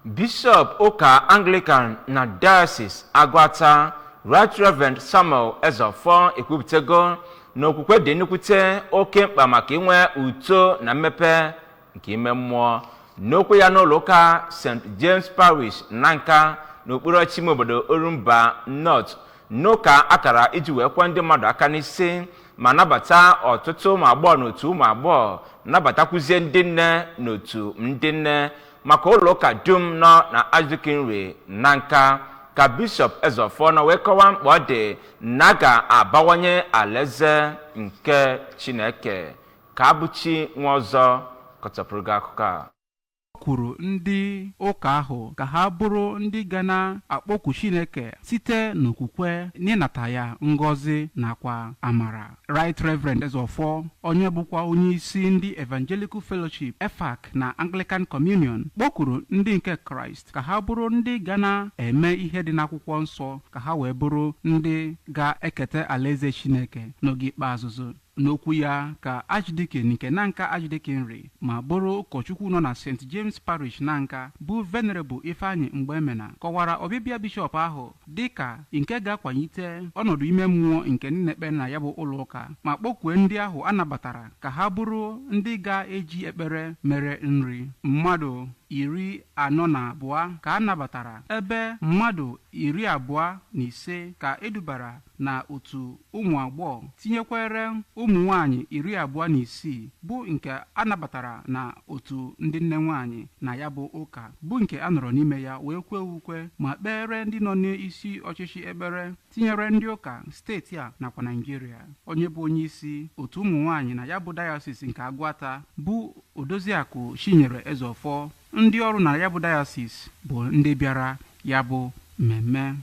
Bishop Ụka Anglican na Diocese Agwata Right Reverend Samuel Ezofo ekwupụtago na okwukwe dị nnukwute oke mkpa maka inwe uto na mmepe nke ime mmụọ. N'okwu ya n'ụlọ ụka St. James Parish Nanka n'okpuru ọchịchị obodo Orumba North n'ụka akara iji wee kwa ndị mmadụ aka n'isi ma nabata ọtụtụ ụmụ agbọghọ n'otu ụmụ agbọghọ nabatakwuzie ndị nne n'otu ndị nne maka ụlọ ụka dum nọ na Ajukinri Nanka ka Bishop Ezofo na wee kọwaa mkpa ọ dị na ga-abawanye alaeze nke Chineke. Ka abụchi nwa ọzọ kọtọpụrụ gị akụkọ a. Kwuru ndị ụka ahụ ka ha bụrụ ndị ga na-akpọku Chineke site n'okwukwe n'ịnata ya ngọzi nakwa amara. Right Reverend Ezofo, onye bụkwa onye isi ndị Evangelical Fellowship EFAC na Anglican Communion, kpọkuru ndị nke Kraịst ka ha bụrụ ndị ga na-eme ihe dị n'akwụkwọ nsọ ka ha wee bụrụ ndị ga-eketa alaeze Chineke n'oge ikpeazụ. N'okwu ya ka Archdeacon nke Nanka Ajukinri ma bụrụ ụkọchukwu nọ na St. James Parish Nanka bụ Venerable Ifeanyi Mgbemena kọwara ọbịbịa bishọp ahụ dịka nke ga-akwanyite ọnọdụ ime mmụọ nke nnekpe na ya bụ ụlọ ụka ma kpọkwue ndị ahụ anabatara ka ha bụrụ ndị ga-eji ekpere mere nri. Mmadụ 42 ka a nabatara ebe mmadụ 25 ka edubara na otu ụmụ agbọghọ tinyekwere ụmụ nwanyị 26 bụ nke a nabatara na otu ndị nne nwanyị na ya bụ ụka bụ nke a nọrọ n'ime ya wee kwee ukwe ma kpere ndị nọ n'isi ọchịchị ekpere tinyere ndị ụka steeti a nakwa Naịjirịa. Onye bụ onye isi otu ụmụ nwanyị na ya bụ Diocese nke Agwata bụ Odoziakụ Chinyere Ezofo, ndị ọrụ na ya bụ Diocese bụ ndị bịara ya bụ mmemme.